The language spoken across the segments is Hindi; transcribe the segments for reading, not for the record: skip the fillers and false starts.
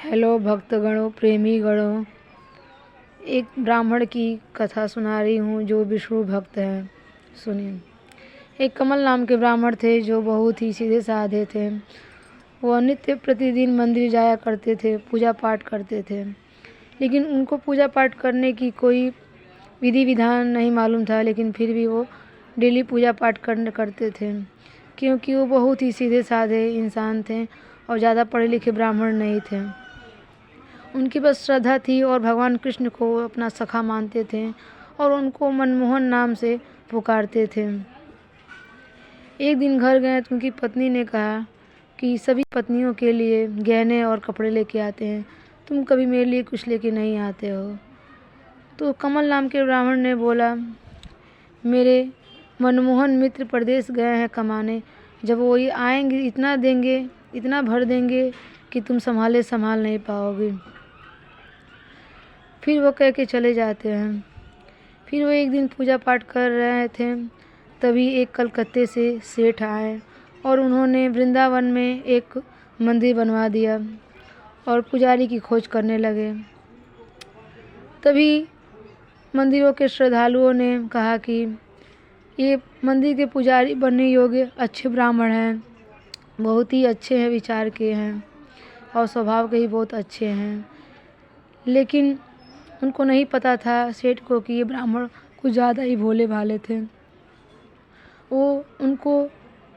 हेलो भक्तगणों, प्रेमी गणों, एक ब्राह्मण की कथा सुना रही हूँ जो विष्णु भक्त हैं। सुनिए। एक कमल नाम के ब्राह्मण थे जो बहुत ही सीधे साधे थे। वह नित्य प्रतिदिन मंदिर जाया करते थे, पूजा पाठ करते थे, लेकिन उनको पूजा पाठ करने की कोई विधि विधान नहीं मालूम था। लेकिन फिर भी वो डेली पूजा पाठ करते थे, क्योंकि वो बहुत ही सीधे साधे इंसान थे और ज़्यादा पढ़े लिखे ब्राह्मण नहीं थे। उनकी बस श्रद्धा थी और भगवान कृष्ण को अपना सखा मानते थे और उनको मनमोहन नाम से पुकारते थे। एक दिन घर गए तो उनकी पत्नी ने कहा कि सभी पत्नियों के लिए गहने और कपड़े लेके आते हैं, तुम कभी मेरे लिए कुछ लेके नहीं आते हो। तो कमल नाम के ब्राह्मण ने बोला, मेरे मनमोहन मित्र प्रदेश गए हैं कमाने, जब वो ये आएंगे इतना देंगे, इतना भर देंगे कि तुम संभाल नहीं पाओगे। फिर वो कह के चले जाते हैं। फिर वो एक दिन पूजा पाठ कर रहे थे, तभी एक कलकत्ते से सेठ आए और उन्होंने वृंदावन में एक मंदिर बनवा दिया और पुजारी की खोज करने लगे। तभी मंदिरों के श्रद्धालुओं ने कहा कि ये मंदिर के पुजारी बनने योग्य अच्छे ब्राह्मण हैं, बहुत ही अच्छे हैं, विचार के हैं और स्वभाव के ही बहुत अच्छे हैं। लेकिन उनको नहीं पता था सेठ को कि ये ब्राह्मण कुछ ज़्यादा ही भोले भाले थे। वो उनको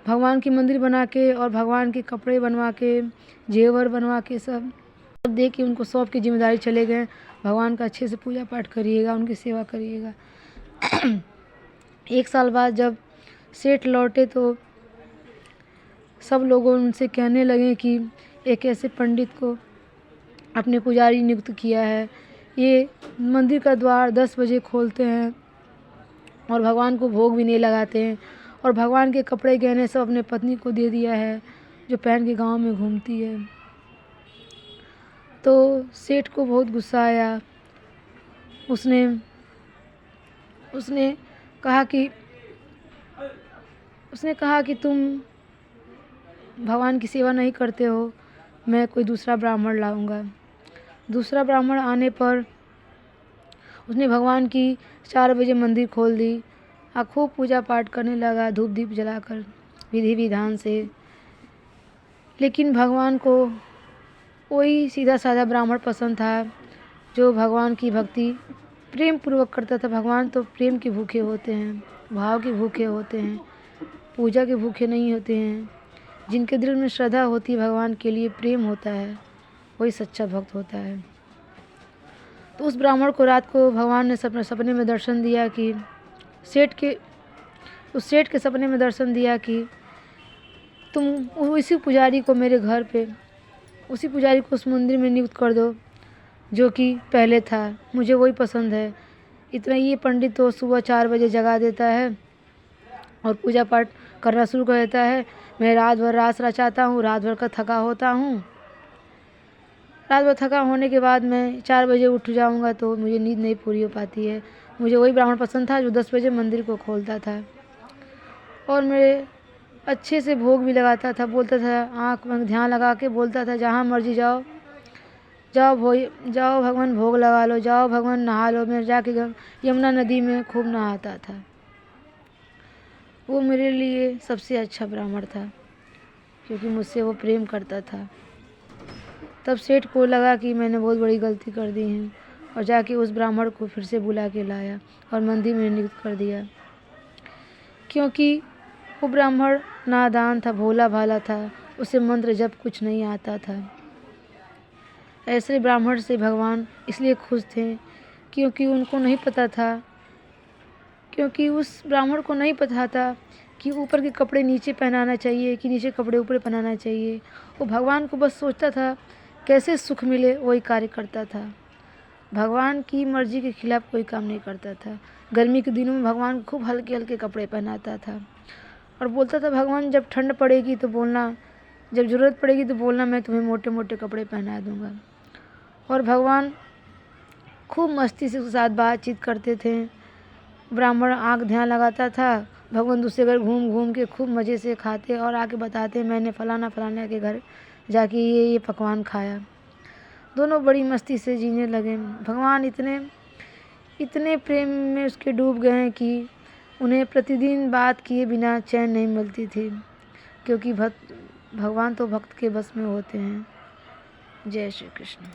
भगवान की मंदिर बना के और भगवान के कपड़े बनवा के, जेवर बनवा के सब दे के उनको सौंप की जिम्मेदारी चले गए, भगवान का अच्छे से पूजा पाठ करिएगा, उनकी सेवा करिएगा। एक साल बाद जब सेठ लौटे तो सब लोगों उनसे कहने लगे कि एक ऐसे पंडित को अपने पुजारी नियुक्त किया है, ये मंदिर का द्वार 10 बजे खोलते हैं और भगवान को भोग भी नहीं लगाते हैं और भगवान के कपड़े गहने सब अपने पत्नी को दे दिया है जो पहन के गांव में घूमती है। तो सेठ को बहुत गुस्सा आया। उसने कहा कि तुम भगवान की सेवा नहीं करते हो, मैं कोई दूसरा ब्राह्मण लाऊंगा। दूसरा ब्राह्मण आने पर उसने भगवान की 4 बजे मंदिर खोल दी और खूब पूजा पाठ करने लगा, धूप दीप जलाकर विधि विधान से। लेकिन भगवान को वही सीधा साधा ब्राह्मण पसंद था जो भगवान की भक्ति प्रेम पूर्वक करता था। भगवान तो प्रेम के भूखे होते हैं, भाव के भूखे होते हैं, पूजा के भूखे नहीं होते हैं। जिनके दिल में श्रद्धा होती है, भगवान के लिए प्रेम होता है, वही सच्चा भक्त होता है। तो उस ब्राह्मण को रात को भगवान ने सपने में दर्शन दिया कि उस सेठ के सपने में दर्शन दिया कि तुम उसी पुजारी को मेरे घर पे, उसी पुजारी को उस मंदिर में नियुक्त कर दो जो कि पहले था, मुझे वही पसंद है। इतना ये पंडित तो सुबह 4 बजे जगा देता है और पूजा पाठ करना शुरू कर देता है। मैं रात भर रास रचाता हूँ, रात भर का थका होता हूँ। रात भर थका होने के बाद मैं 4 बजे उठ जाऊँगा तो मुझे नींद नहीं पूरी हो पाती है। मुझे वही ब्राह्मण पसंद था जो 10 बजे मंदिर को खोलता था और मेरे अच्छे से भोग भी लगाता था। बोलता था, आँख में ध्यान लगा के बोलता था, जहाँ मर्जी जाओ जाओ भगवान भोग लगा लो, जाओ भगवान नहा लो। मैं जाके यमुना नदी में खूब नहाता था। वो मेरे लिए सबसे अच्छा ब्राह्मण था क्योंकि मुझसे वो प्रेम करता था। तब सेठ को लगा कि मैंने बहुत बड़ी गलती कर दी है और जाके उस ब्राह्मण को फिर से बुला के लाया और मंदिर में नियुक्त कर दिया। क्योंकि वो ब्राह्मण नादान था, भोला भाला था, उसे मंत्र जप कुछ नहीं आता था। ऐसे ब्राह्मण से भगवान इसलिए खुश थे क्योंकि उनको नहीं पता था, क्योंकि उस ब्राह्मण को नहीं पता था कि ऊपर के कपड़े नीचे पहनाना चाहिए कि नीचे कपड़े ऊपर पहनाना चाहिए। वो भगवान को बस सोचता था कैसे सुख मिले, वही कार्य करता था। भगवान की मर्जी के खिलाफ कोई काम नहीं करता था। गर्मी के दिनों में भगवान को खूब हल्के हल्के कपड़े पहनाता था और बोलता था, भगवान जब ठंड पड़ेगी तो बोलना, जब ज़रूरत पड़ेगी तो बोलना, मैं तुम्हें मोटे मोटे कपड़े पहना दूँगा। और भगवान खूब मस्ती से उसके साथ बातचीत करते थे। ब्राह्मण आँख ध्यान लगाता था, भगवान दूसरे घर घूम घूम के खूब मज़े से खाते और आके बताते, मैंने फलाना फलाना के घर जाके ये पकवान खाया। दोनों बड़ी मस्ती से जीने लगे। भगवान इतने प्रेम में उसके डूब गए हैं कि उन्हें प्रतिदिन बात किए बिना चैन नहीं मिलती थी, क्योंकि भगवान तो भक्त के बस में होते हैं। जय श्री कृष्ण।